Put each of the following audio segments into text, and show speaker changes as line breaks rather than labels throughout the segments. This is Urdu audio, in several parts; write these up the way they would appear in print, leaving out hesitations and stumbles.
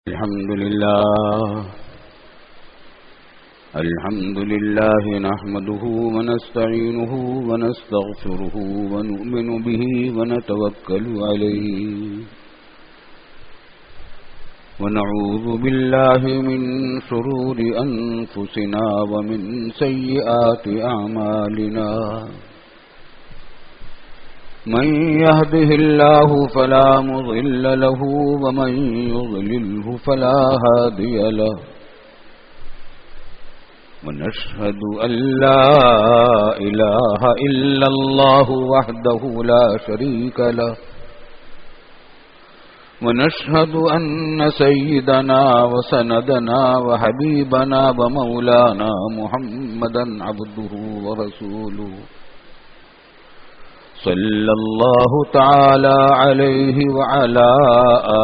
الحمد لله نحمده ونستعينه ونستغفره ونؤمن به ونتوكل عليه ونعوذ بالله من شرور أنفسنا ومن سيئات أعمالنا من يهده الله فلا مضل له ومن يضلله فلا هادي له ونشهد أن لا إله إلا الله وحده لا شريك له ونشهد أن سيدنا وسندنا وحبيبنا ومولانا محمدا عبده ورسوله صلى الله تعالى عليه وعلى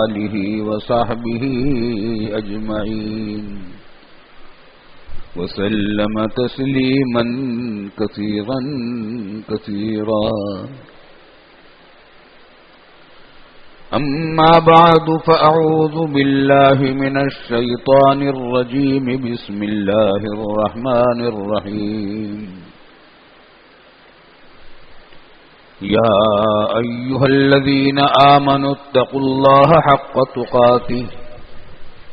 آله وصحبه أجمعين وسلم تسليما كثيرا كثيرا أما بعد فأعوذ بالله من الشيطان الرجيم بسم الله الرحمن الرحيم يا أيها الذين آمنوا اتقوا الله حق تقاته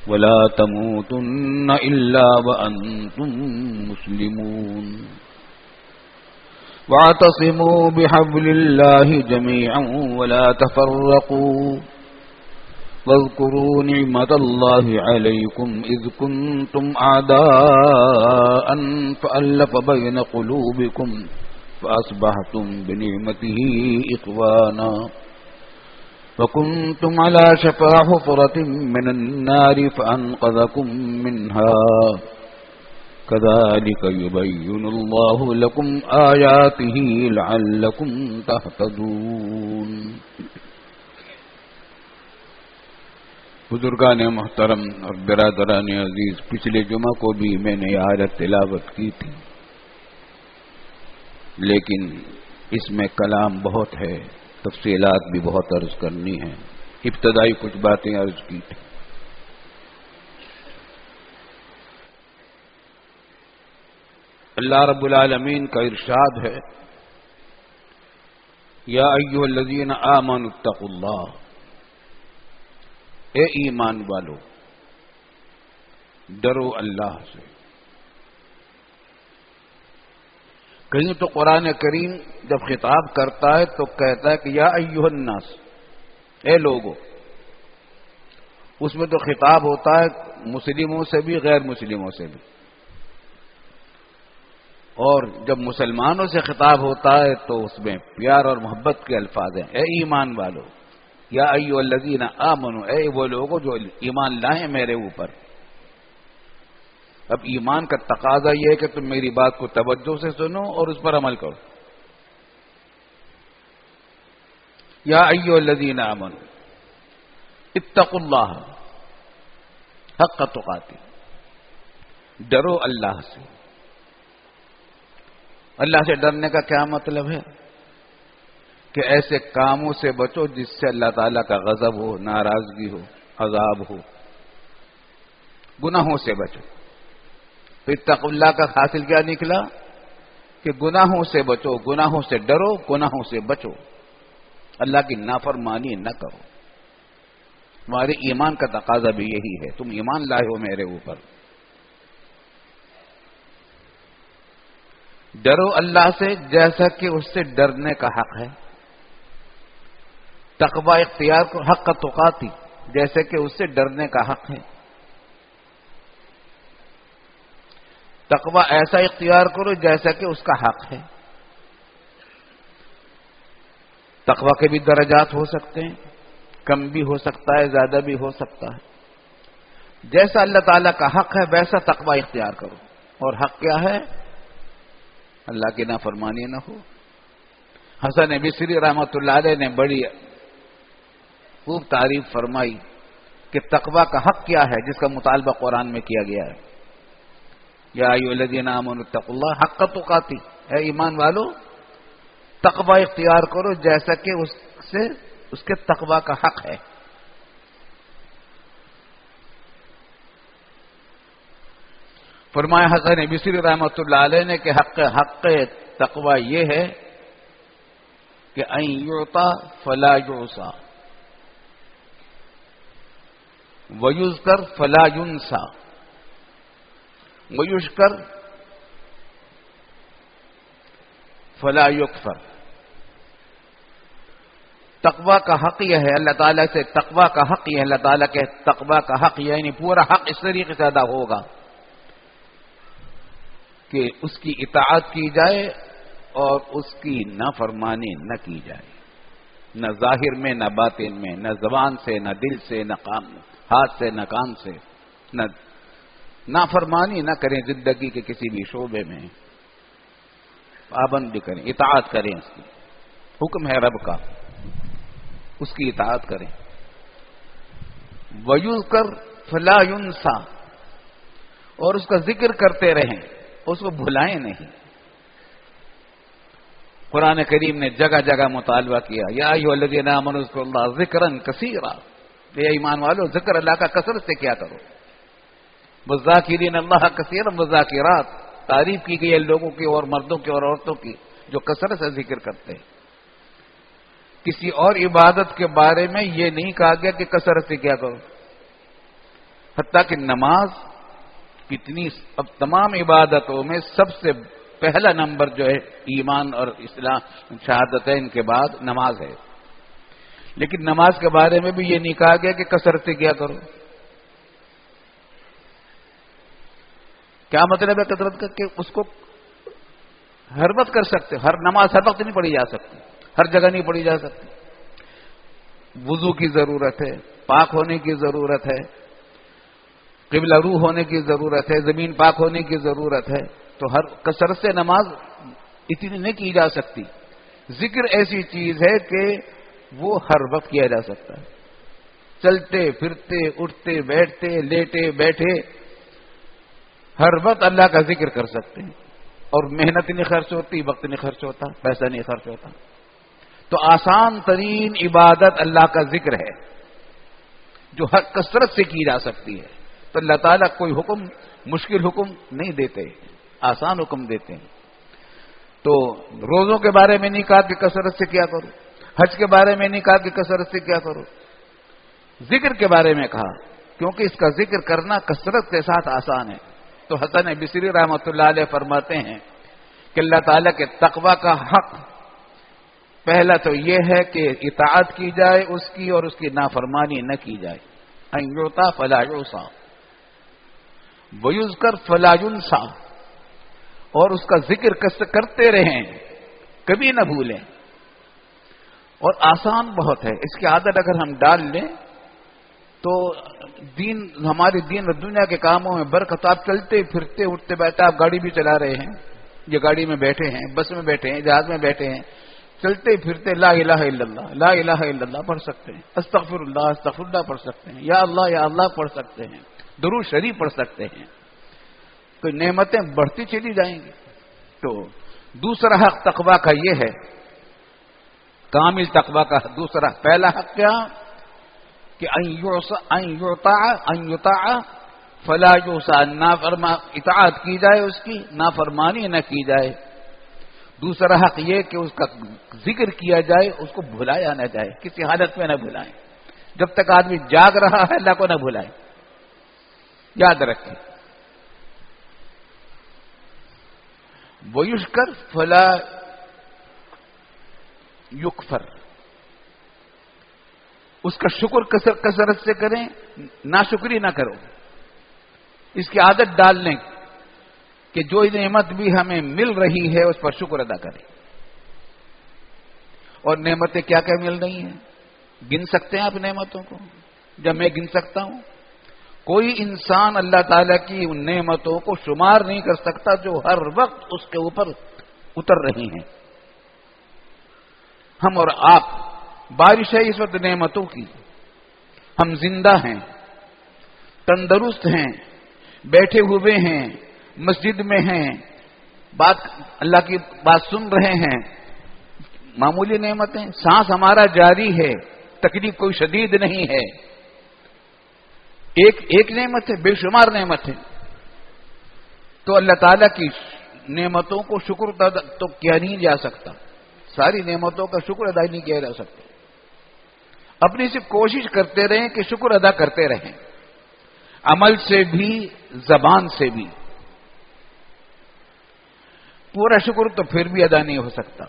ولا تموتن إلا وأنتم مسلمون واعتصموا بحبل الله جميعا ولا تفرقوا واذكروا نعمة الله عليكم إذ كنتم أعداء فألف بين قلوبكم فأصبحتم بنعمته إخوانا وكنتم على شفا حفرة من النار فأنقذكم منها كذلك يبين الله لكم آياته لعلكم تهتدون. بزرگان محترم اور برادران عزیز، پچھلے جمعہ کو بھی میں نے یہ آیت تلاوت کی تھی، لیکن اس میں کلام بہت ہے، تفصیلات بھی بہت عرض کرنی ہیں. ابتدائی کچھ باتیں عرض کی تھی. اللہ رب العالمین کا ارشاد ہے، یا ایھا الذین آمنوا اتقوا اللہ، اے ایمان والو ڈرو اللہ سے. کہیں تو قرآن کریم جب خطاب کرتا ہے تو کہتا ہے کہ یا ایھا الناس، اے لوگو. اس میں تو خطاب ہوتا ہے مسلموں سے بھی غیر مسلموں سے بھی، اور جب مسلمانوں سے خطاب ہوتا ہے تو اس میں پیار اور محبت کے الفاظ ہیں. اے ایمان والو، یا ایھا الذین آمنوا، اے وہ لوگو جو ایمان لائیں میرے اوپر. اب ایمان کا تقاضا یہ ہے کہ تم میری بات کو توجہ سے سنو اور اس پر عمل کرو. یا ایھا الذین آمنوا اتقوا اللہ حق تقاته، ڈرو اللہ سے. اللہ سے ڈرنے کا کیا مطلب ہے؟ کہ ایسے کاموں سے بچو جس سے اللہ تعالیٰ کا غضب ہو، ناراضگی ہو، عذاب ہو. گناہوں سے بچو. تو اتقوا اللہ کا حاصل کیا نکلا؟ کہ گناہوں سے بچو، گناہوں سے ڈرو، گناہوں سے بچو. اللہ کی نافرمانی نہ کرو. تمہارے ایمان کا تقاضا بھی یہی ہے. تم ایمان لائے ہو میرے اوپر. ڈرو اللہ سے جیسا کہ اس سے ڈرنے کا حق ہے. تقوی اختیار کو حق تقاتی، جیسے کہ اس سے ڈرنے کا حق ہے. تقوی ایسا اختیار کرو جیسا کہ اس کا حق ہے. تقوی کے بھی درجات ہو سکتے ہیں، کم بھی ہو سکتا ہے، زیادہ بھی ہو سکتا ہے. جیسا اللہ تعالیٰ کا حق ہے ویسا تقوی اختیار کرو. اور حق کیا ہے؟ اللہ کی نافرمانی نہ ہو. حسن بصری رحمۃ اللہ علیہ نے بڑی خوب تعریف فرمائی کہ تقوی کا حق کیا ہے، جس کا مطالبہ قرآن میں کیا گیا ہے. یا ایھا الذین آمنوا اتقوا اللہ حق تقاتی، اے ایمان والو تقوی اختیار کرو جیسا کہ اس کے تقوی کا حق ہے. فرمایا حسن بصری رحمۃ اللہ علیہ نے کہ حق تقوی یہ ہے کہ ان یعطا فلا یعصا ویذکر فلا ینسا ویشکر فلا یکفر. تقوی کا حق یہ ہے اللہ تعالیٰ سے، تقوی کا حق یہ ہے اللہ تعالیٰ کے تقوی کا حق یہ یعنی پورا حق اس طریقے سے ادا ہوگا کہ اس کی اطاعت کی جائے اور اس کی نافرمانی نہ کی جائے، نہ ظاہر میں نہ باطن میں، نہ زبان سے نہ دل سے نہ ہاتھ سے نہ کان سے، نہ نافرمانی نہ کریں زندگی کے کسی بھی شعبے میں، پابندی کریں، اطاعت کریں، اس کی حکم ہے رب کا، اس کی اطاعت کریں. وَيُذْكَرْ فَلَا يُنْسَى اور اس کا ذکر کرتے رہیں، اس کو بھلائیں نہیں. قرآن کریم نے جگہ جگہ مطالبہ کیا یا ایھا الذین آمنوا اذکروا اللہ ذکرا کثیرا، اے ایمان والو ذکر اللہ کا کثرت سے کیا کرو. والذاکرین اللہ کثیرا والذاکرات، تعریف کی گئی ہے لوگوں کی اور مردوں کی اور عورتوں کی جو کثرت سے ذکر کرتے ہیں. کسی اور عبادت کے بارے میں یہ نہیں کہا گیا کہ کثرت سے کیا کرو. حتیٰ کہ نماز کتنی، اب تمام عبادتوں میں سب سے پہلا نمبر جو ہے ایمان اور اسلام شہادتین کے بعد نماز ہے، لیکن نماز کے بارے میں بھی یہ نہیں کہا گیا کہ کثرت سے کیا کرو. کیا مطلب ہے کثرت کا؟ کہ اس کو ہر وقت کر سکتے، ہر نماز ہر وقت نہیں پڑھی جا سکتی، ہر جگہ نہیں پڑھی جا سکتی. وضو کی ضرورت ہے، پاک ہونے کی ضرورت ہے، قبلہ روح ہونے کی ضرورت ہے، زمین پاک ہونے کی ضرورت ہے. تو ہر کثرت سے نماز اتنی نہیں کی جا سکتی. ذکر ایسی چیز ہے کہ وہ ہر وقت کیا جا سکتا ہے، چلتے پھرتے اٹھتے بیٹھتے لیٹے بیٹھے ہر وقت اللہ کا ذکر کر سکتے ہیں. اور محنت نہیں خرچ ہوتی، وقت نہیں خرچ ہوتا، پیسہ نہیں خرچ ہوتا. تو آسان ترین عبادت اللہ کا ذکر ہے جو ہر کثرت سے کی جا سکتی ہے. تو اللہ تعالیٰ کوئی حکم مشکل حکم نہیں دیتے، آسان حکم دیتے ہیں. تو روزوں کے بارے میں نہیں کہا کہ کثرت سے کیا کرو، حج کے بارے میں نہیں کہا کہ کثرت سے کیا کرو، ذکر کے بارے میں کہا کیونکہ اس کا ذکر کرنا کثرت کے ساتھ آسان ہے. تو حسن بصری رحمۃ اللہ علیہ فرماتے ہیں کہ اللہ تعالیٰ کے تقوی کا حق پہلا تو یہ ہے کہ اطاعت کی جائے اس کی اور اس کی نافرمانی نہ کی جائے. ان یعطا فلا یعصا ویذکر فلا ینسا، اور اس کا ذکر کرتے رہیں، کبھی نہ بھولیں. اور آسان بہت ہے، اس کی عادت اگر ہم ڈال لیں تو دین، ہمارے دین اور دنیا کے کاموں میں برکت. آپ چلتے پھرتے اٹھتے بیٹھتے، آپ گاڑی بھی چلا رہے ہیں، یہ گاڑی میں بیٹھے ہیں، بس میں بیٹھے ہیں، جہاز میں بیٹھے ہیں، چلتے پھرتے لا الہ الا اللہ لا الہ الا اللہ پڑھ سکتے ہیں، استغفر اللہ پڑھ سکتے ہیں، یا اللہ پڑھ سکتے ہیں، درود شریف پڑھ سکتے ہیں. تو نعمتیں بڑھتی چلی جائیں گی. تو دوسرا حق تقوی کا یہ ہے، کامل تقوی کا دوسرا پہلا حق کیا کہ ان یطاع فلا یعصى، اطاعت کی جائے اس کی، نافرمانی نہ کی جائے. دوسرا حق یہ کہ اس کا ذکر کیا جائے، اس کو بھلایا نہ جائے، کسی حالت میں نہ بھلائیں. جب تک آدمی جاگ رہا ہے اللہ کو نہ بھلائیں، یاد رکھیں. وَيُشْكَرْ فَلَا يُكْفَرْ، اس کا شکر کثرت سے کریں، ناشکری نہ کرو. اس کی عادت ڈال لیں کہ جو نعمت بھی ہمیں مل رہی ہے اس پر شکر ادا کریں. اور نعمتیں کیا کیا مل رہی ہیں، گن سکتے ہیں آپ نعمتوں کو؟ جب میں گن سکتا ہوں، کوئی انسان اللہ تعالیٰ کی ان نعمتوں کو شمار نہیں کر سکتا جو ہر وقت اس کے اوپر اتر رہی ہیں. ہم اور آپ، بارش ہے اس وقت نعمتوں کی، ہم زندہ ہیں، تندرست ہیں، بیٹھے ہوئے ہیں، مسجد میں ہیں، اللہ کی بات سن رہے ہیں، معمولی نعمتیں. سانس ہمارا جاری ہے، تکلیف کوئی شدید نہیں ہے، ایک نعمت ہے، بے شمار نعمت ہے. تو اللہ تعالیٰ کی نعمتوں کو شکر تو کیا نہیں جا سکتا، ساری نعمتوں کا شکر ادا نہیں کیا جا سکتا. اپنی صرف کوشش کرتے رہیں کہ شکر ادا کرتے رہیں، عمل سے بھی زبان سے بھی. پورا شکر تو پھر بھی ادا نہیں ہو سکتا،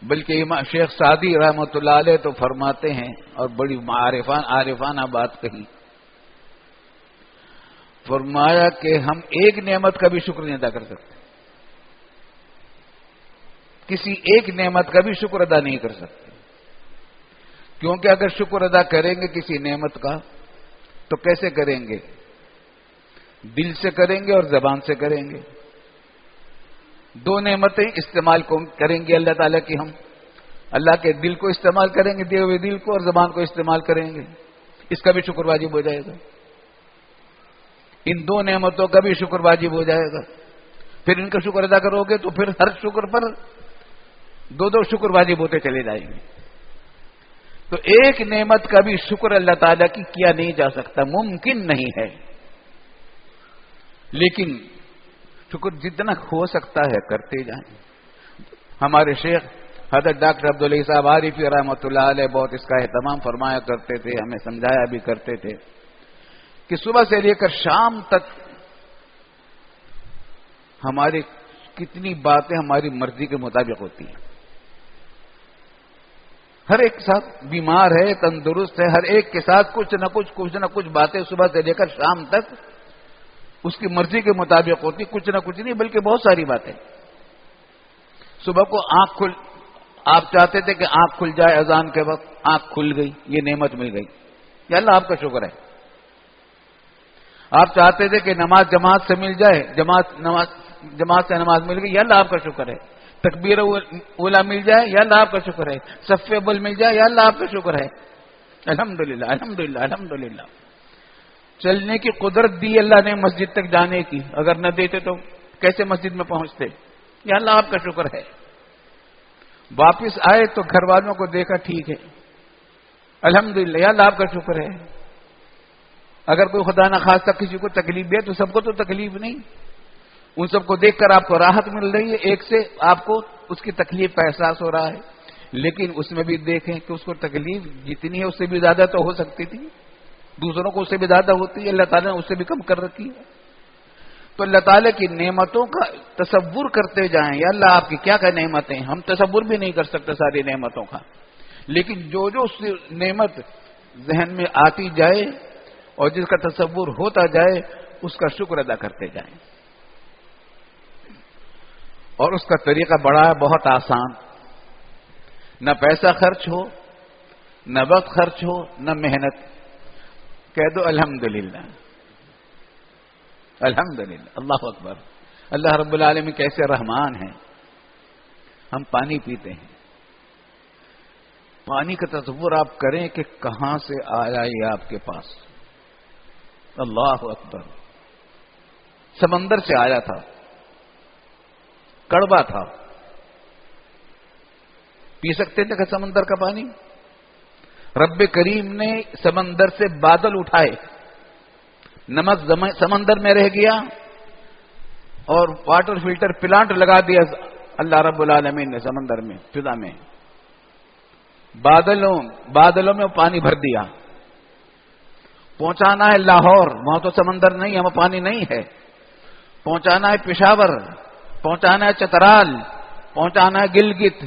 بلکہ امام شیخ سعدی رحمۃ اللہ علیہ تو فرماتے ہیں، اور بڑی عارفانہ بات کہی، فرمایا کہ ہم ایک نعمت کا بھی شکر نہیں ادا کر سکتے، کسی ایک نعمت کا بھی شکر ادا نہیں کر سکتے. کیونکہ اگر شکر ادا کریں گے کسی نعمت کا تو کیسے کریں گے؟ دل سے کریں گے اور زبان سے کریں گے. دو نعمتیں استعمال کریں گے اللہ تعالیٰ کی، ہم اللہ کے دل کو استعمال کریں گے، دیے ہوئے دل کو، اور زبان کو استعمال کریں گے، اس کا بھی شکر واجب ہو جائے گا. ان دو نعمتوں کا بھی شکر واجب ہو جائے گا. پھر ان کا شکر ادا کرو گے تو پھر ہر شکر پر دو شکر واجب ہوتے چلے جائیں گے. تو ایک نعمت کا بھی شکر اللہ تعالیٰ کی کیا نہیں جا سکتا، ممکن نہیں ہے. لیکن شکر جتنا ہو سکتا ہے کرتے جائیں. ہمارے شیخ حضرت ڈاکٹر عبداللہ صاحب عارفی رحمۃ اللہ علیہ بہت اس کا اہتمام فرمایا کرتے تھے، ہمیں سمجھایا بھی کرتے تھے کہ صبح سے لے کر شام تک ہماری کتنی باتیں ہماری مرضی کے مطابق ہوتی ہیں. ہر ایک ساتھ بیمار ہے، تندرست ہے، ہر ایک کے ساتھ کچھ نہ کچھ باتیں صبح سے لے کر شام تک اس کی مرضی کے مطابق ہوتی. کچھ نہ کچھ نہیں بلکہ بہت ساری باتیں. صبح کو آپ چاہتے تھے کہ آنکھ کھل جائے اذان کے وقت، آنکھ کھل گئی، یہ نعمت مل گئی، یا اللہ آپ کا شکر ہے. آپ چاہتے تھے کہ نماز جماعت سے مل جائے، جماعت سے نماز مل گئی، یا اللہ آپ کا شکر ہے. تکبیر اولا مل جائے، یا اللہ آپ کا شکر ہے. صف اول مل جائے، یا اللہ آپ کا شکر ہے. الحمدللہ الحمدللہ الحمدللہ. چلنے کی قدرت دی اللہ نے مسجد تک جانے کی، اگر نہ دیتے تو کیسے مسجد میں پہنچتے؟ یا اللہ آپ کا شکر ہے. واپس آئے تو گھر والوں کو دیکھا، ٹھیک ہے الحمدللہ، یا اللہ آپ کا شکر ہے. اگر کوئی خدا نہ خواستہ کسی کو تکلیف دے تو سب کو تو تکلیف نہیں، ان سب کو دیکھ کر آپ کو راحت مل رہی ہے، ایک سے آپ کو اس کی تکلیف کا احساس ہو رہا ہے. لیکن اس میں بھی دیکھیں کہ اس کو تکلیف جتنی ہے اس سے بھی زیادہ تو ہو سکتی تھی، دوسروں کو اس سے بھی زیادہ ہوتی ہے، اللہ تعالیٰ نے اس سے بھی کم کر رکھی ہے. تو اللہ تعالیٰ کی نعمتوں کا تصور کرتے جائیں، یا اللہ آپ کی کیا کیا نعمتیں ہیں. ہم تصور بھی نہیں کر سکتے ساری نعمتوں کا، لیکن جو نعمت ذہن میں آتی جائے اور جس کا تصور ہوتا جائے اس کا شکر ادا کرتے جائیں. اور اس کا طریقہ بڑا ہے، بہت آسان. نہ پیسہ خرچ ہو، نہ وقت خرچ ہو، نہ محنت. کہہ دو الحمدللہ الحمدللہ، اللہ اکبر. اللہ رب العالمین کیسے رحمان ہیں. ہم پانی پیتے ہیں، پانی کا تصور آپ کریں کہ کہاں سے آیا یہ آپ کے پاس. اللہ اکبر. سمندر سے آیا تھا، کڑوا تھا، پی سکتے تھے کہ سمندر کا پانی؟ رب کریم نے سمندر سے بادل اٹھائے، نمک سمندر میں رہ گیا، اور واٹر فلٹر پلانٹ لگا دیا اللہ رب العالمین نے سمندر میں، فضا میں. بادلوں میں پانی بھر دیا. پہنچانا ہے لاہور، وہاں تو سمندر نہیں ہے، وہاں پانی نہیں ہے. پہنچانا ہے پشاور، پہنچانا ہے چترال، پہنچانا ہے گلگت.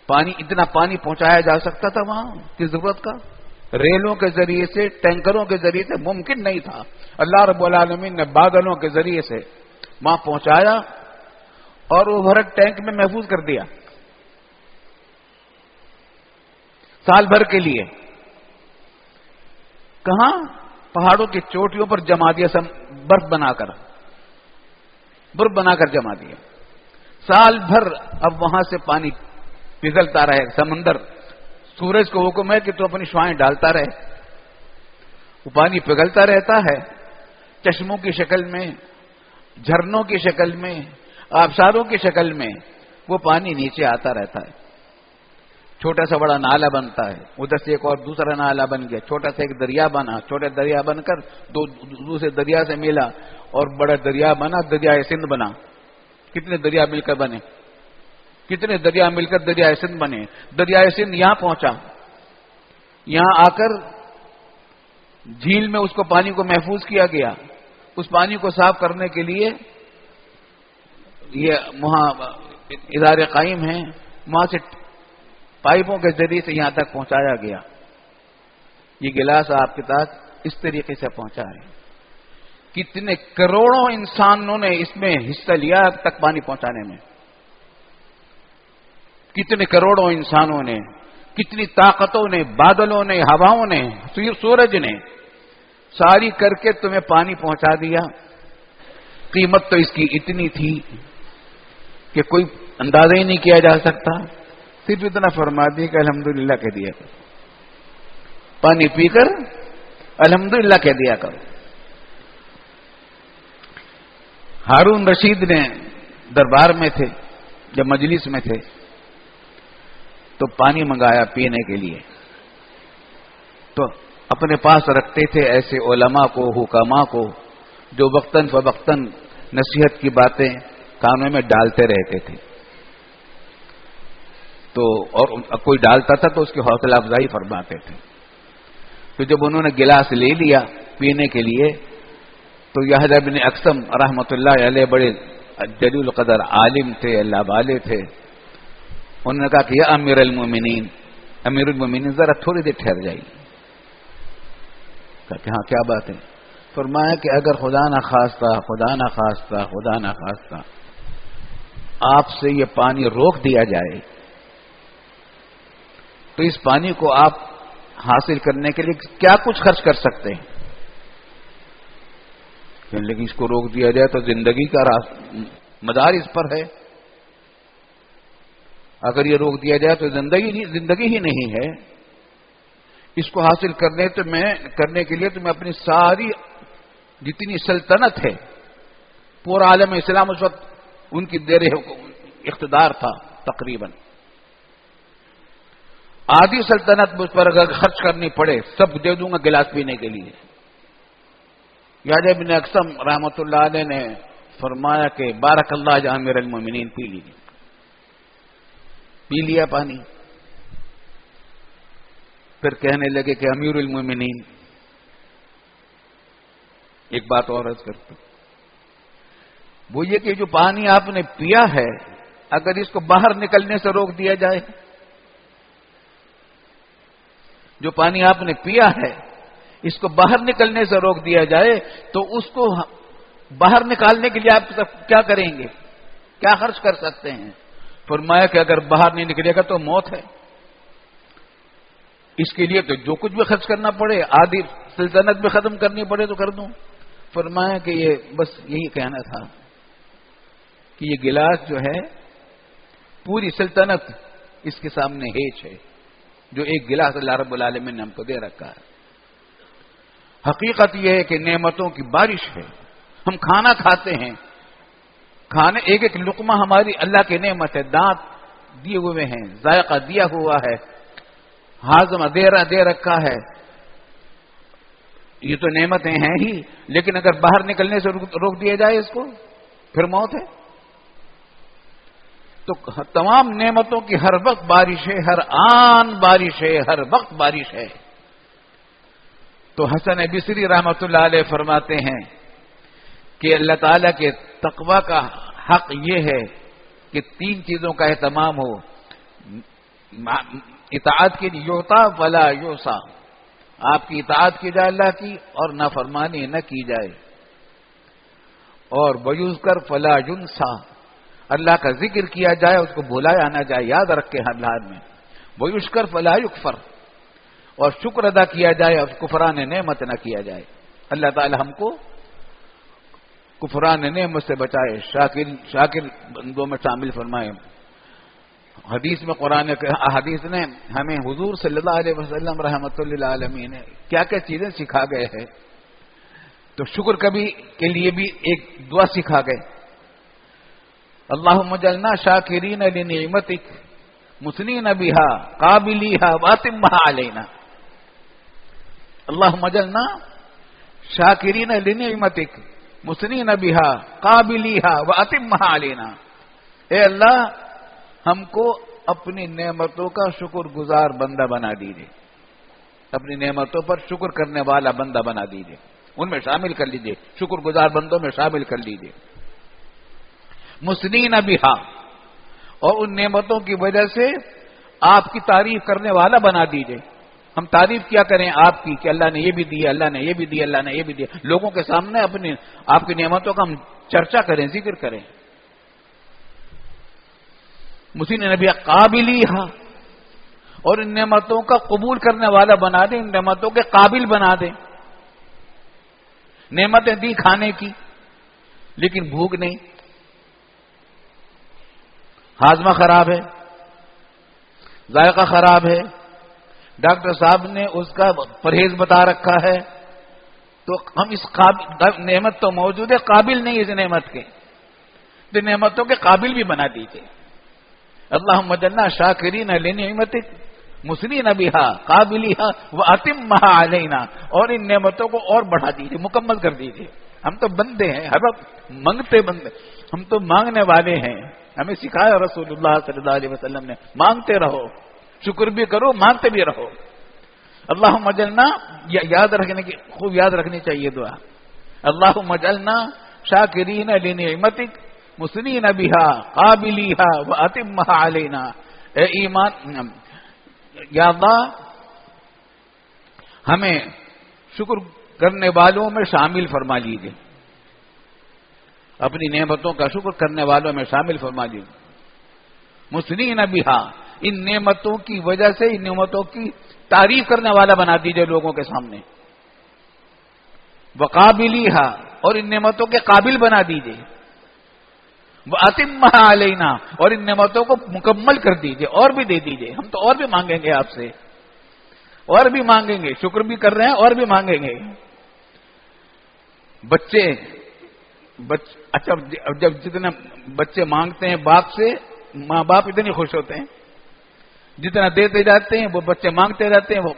اتنا پانی پہنچایا جا سکتا تھا وہاں کی ضرورت کا؟ ریلوں کے ذریعے سے، ٹینکروں کے ذریعے سے ممکن نہیں تھا. اللہ رب العالمین نے بادلوں کے ذریعے سے وہاں پہنچایا اور وہ بھر ٹینک میں محفوظ کر دیا سال بھر کے لیے. کہاں؟ پہاڑوں کی چوٹیوں پر جما دیا، برف بنا کر جما دیا. سال بھر اب وہاں سے پانی پگھلتا رہے. سمندر سورج کو حکم ہے کہ تو اپنی شعائیں ڈالتا رہے، وہ پانی پگھلتا رہتا ہے، چشموں کی شکل میں، جھرنوں کی شکل میں، آبشاروں کی شکل میں وہ پانی نیچے آتا رہتا ہے. چھوٹا سا بڑا نالا بنتا ہے، ادھر سے ایک اور دوسرا نالا بن گیا، چھوٹا سا ایک دریا بنا، چھوٹا دریا بن کر دوسرے دریا سے ملا، اور بڑا دریا بنا، دریائے سندھ بنا. کتنے دریا مل کر بنے؟ کتنے دریا مل کر دریائے سندھ بنے؟ دریائے سندھ یہاں پہنچا، یہاں آ کر جھیل میں اس کو پانی کو محفوظ کیا گیا. اس پانی کو صاف کرنے کے لیے یہ وہاں ادارے قائم ہیں، وہاں سے پائپوں کے ذریعے سے یہاں تک پہنچایا گیا. یہ گلاس آپ کے تک اس طریقے سے پہنچا ہے. کتنے کروڑوں انسانوں نے اس میں حصہ لیا اب تک پانی پہنچانے میں. کتنے کروڑوں انسانوں نے، کتنی طاقتوں نے، بادلوں نے، ہواؤں نے، سورج نے ساری کر کے تمہیں پانی پہنچا دیا. قیمت تو اس کی اتنی تھی کہ کوئی اندازہ ہی نہیں کیا جا سکتا. صرف اتنا فرما دی کہ الحمدللہ کہہ دیا کرو، پانی پی کر الحمدللہ کہہ دیا کرو. ہارون رشید نے دربار میں تھے، جب مجلس میں تھے تو پانی منگایا پینے کے لیے. تو اپنے پاس رکھتے تھے ایسے علماء کو، حکماء کو جو وقتاً فوقتاً نصیحت کی باتیں کانوں میں ڈالتے رہتے تھے. تو اور کوئی ڈالتا تھا تو اس کی حوصلہ افزائی فرماتے تھے. تو جب انہوں نے گلاس لے لیا پینے کے لیے تو یحییٰ بن اقسم رحمۃ اللہ علیہ بڑے جلیل القدر عالم تھے، اللہ والے تھے. انہوں نے کہا کہ یا امیر المومنین، امیر المومنین ذرا تھوڑی دیر ٹھہر جائیے. کہا کہ ہاں کیا بات ہے؟ فرمایا کہ اگر خدا نہ خواستہ آپ سے یہ پانی روک دیا جائے تو اس پانی کو آپ حاصل کرنے کے لیے کیا کچھ خرچ کر سکتے ہیں؟ لیکن اس کو روک دیا جائے تو زندگی کا مدار اس پر ہے. اگر یہ روک دیا جائے تو زندگی ہی نہیں ہے. اس کو حاصل کرنے کے لیے تو میں اپنی ساری جتنی سلطنت ہے، پورا عالم اسلام اس وقت ان کی زیر اقتدار تھا، تقریباً آدھی سلطنت مجھ پر اگر خرچ کرنی پڑے سب دے دوں گا گلاس پینے کے لیے. یحییٰ بن اقسم رحمۃ اللہ علیہ نے فرمایا کہ بارک اللہ یا امیر المومنین، پی لیا پانی. پھر کہنے لگے کہ امیر المومنین ایک بات اور عرض کرتا ہوں، وہ یہ کہ جو پانی آپ نے پیا ہے اگر اس کو باہر نکلنے سے روک دیا جائے، جو پانی آپ نے پیا ہے اس کو باہر نکلنے سے روک دیا جائے تو اس کو باہر نکالنے کے لیے آپ کیا کریں گے؟ کیا خرچ کر سکتے ہیں؟ فرمایا کہ اگر باہر نہیں نکلے گا تو موت ہے. اس کے لیے تو جو کچھ بھی خرچ کرنا پڑے، آدھی سلطنت بھی ختم کرنی پڑے تو کر دوں. فرمایا کہ یہ بس یہی کہنا تھا کہ یہ گلاس جو ہے پوری سلطنت اس کے سامنے ہیچ ہے، جو ایک گلاس اللہ رب العالمین نے ہم کو دے رکھا ہے. حقیقت یہ ہے کہ نعمتوں کی بارش ہے. ہم کھانا کھاتے ہیں، کھانے ایک ایک لقمہ ہماری اللہ کی نعمت ہے. دانت دیے ہوئے ہیں، ذائقہ دیا ہوا ہے، ہاضمہ دے رکھا ہے. یہ تو نعمتیں ہیں ہی، لیکن اگر باہر نکلنے سے روک دیا جائے اس کو پھر موت ہے. تو تمام نعمتوں کی ہر وقت بارش ہے، ہر آن بارش ہے، ہر وقت بارش ہے. تو حسن بصری رحمۃ اللہ علیہ فرماتے ہیں کہ اللہ تعالیٰ کے تقوی کا حق یہ ہے کہ تین چیزوں کا اہتمام ہو. اطاعت کی یوتا ولا یوسا، آپ کی اطاعت کی جائے اللہ کی اور نافرمانی نہ کی جائے. اور ویذکر فلا ینسا، اللہ کا ذکر کیا جائے، اس کو بھلایا نہ جائے، یاد رکھے ہر حال میں. ویشکر فلا یکفر، اور شکر ادا کیا جائے اور کفران نعمت نہ کیا جائے. اللہ تعالی ہم کو کفران نعمت سے بچائے، شاکر بندوں میں شامل فرمائے. حدیث میں قرآن حدیث نے ہمیں حضور صلی اللہ علیہ وسلم رحمۃ للعالمین نے کیا کیا چیزیں سکھا گئے ہیں. تو شکر کبھی کے لیے بھی ایک دعا سکھا گئے، اللہم اجعلنا شاکرین لنعمتک مثنین بہا قابلیہا واتمھا علینا. اللہم اجعلنا شاکرین لنعمتک مسنین بہا قابلیہا واتمھا علینا، اے اللہ ہم کو اپنی نعمتوں کا شکر گزار بندہ بنا دیجیے، اپنی نعمتوں پر شکر کرنے والا بندہ بنا دیجیے، ان میں شامل کر لیجیے، شکر گزار بندوں میں شامل کر لیجیے۔ مسنین بہا، اور ان نعمتوں کی وجہ سے آپ کی تعریف کرنے والا بنا دیجیے، ہم تعریف کیا کریں آپ کی کہ اللہ نے یہ بھی دیا، اللہ نے یہ بھی دیا، اللہ نے یہ بھی دیا، لوگوں کے سامنے اپنی آپ کی نعمتوں کا ہم چرچا کریں، ذکر کریں۔ مسنین بہا قابلیہا، اور ان نعمتوں کا قبول کرنے والا بنا دیں، ان نعمتوں کے قابل بنا دیں۔ نعمتیں دی کھانے کی لیکن بھوک نہیں، ہاضمہ خراب ہے، ذائقہ خراب ہے، ڈاکٹر صاحب نے اس کا پرہیز بتا رکھا ہے، تو ہم اس نعمت تو موجود ہے، قابل نہیں اس نعمت کے، تو نعمتوں کے قابل بھی بنا دیجیے۔ اللہم اجعلنا شاکرین لنعمتک مسنین بہا قابلیہا واتمھا علینا، اور ان نعمتوں کو اور بڑھا دیجیے، مکمل کر دیجیے۔ ہم تو بندے ہیں، ہر وقت مانگتے بندے، ہم تو مانگنے والے ہیں، ہمیں سکھایا رسول اللہ صلی اللہ علیہ وسلم نے، مانگتے رہو، شکر بھی کرو، مانگتے بھی رہو۔ اللہم اجعلنا، یاد رکھنے کی خوب یاد رکھنی چاہیے دعا، اللہم اجعلنا شاکرین لنعمتک مسنین بہا قابلیہا واتمھا علینا، اے ایمان، یا اللہ ہمیں شکر کرنے والوں میں شامل فرما لیجیے، اپنی نعمتوں کا شکر کرنے والوں میں شامل فرما لیجیے۔ مسنین بہا، ان نعمتوں کی وجہ سے ان نعمتوں کی تعریف کرنے والا بنا دیجیے لوگوں کے سامنے۔ وقابلیہا، اور ان نعمتوں کے قابل بنا دیجیے۔ واتمھا علینا، اور ان نعمتوں کو مکمل کر دیجیے، اور بھی دے دیجیے، ہم تو اور بھی مانگیں گے آپ سے، اور بھی مانگیں گے، شکر بھی کر رہے ہیں اور بھی مانگیں گے۔ اچھا، جب جتنا بچے مانگتے ہیں باپ سے، ماں باپ اتنے خوش ہوتے ہیں، جتنا دیتے جاتے ہیں وہ بچے مانگتے رہتے ہیں، وہ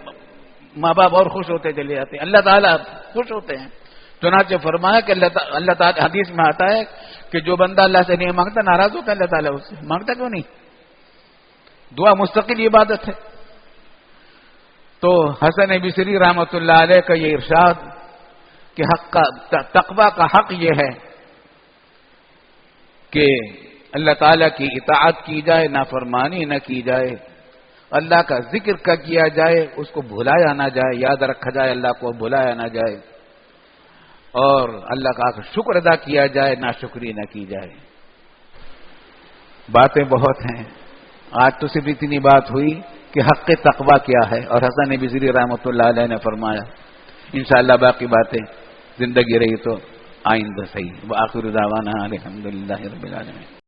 ماں باپ اور خوش ہوتے چلے جاتے ہیں، اللہ تعالیٰ خوش ہوتے ہیں۔ چنانچہ فرمایا کہ اللہ تعالیٰ حدیث میں آتا ہے کہ جو بندہ اللہ سے نہیں مانگتا ناراض ہوتا ہے اللہ تعالیٰ اس سے، مانگتا کیوں نہیں؟ دعا مستقل عبادت ہے۔ تو حسن بصری رحمۃ اللہ علیہ کا یہ ارشاد کہ تقوی کا حق یہ ہے کہ اللہ تعالیٰ کی اطاعت کی جائے، نافرمانی نہ کی جائے، اللہ کا ذکر کا کیا جائے، اس کو بھلایا نہ جائے، یاد رکھا جائے، اللہ کو بھلایا نہ جائے، اور اللہ کا شکر ادا کیا جائے، ناشکری نہ کی جائے۔ باتیں بہت ہیں، آج تو صرف اتنی بات ہوئی کہ حق تقوی کیا ہے، اور حسن بصری رحمۃ اللہ علیہ نے فرمایا۔ انشاءاللہ باقی باتیں زندگی رہی تو آئندہ صحیح۔ وآخر دعوانا الحمدللہ رب العالمین۔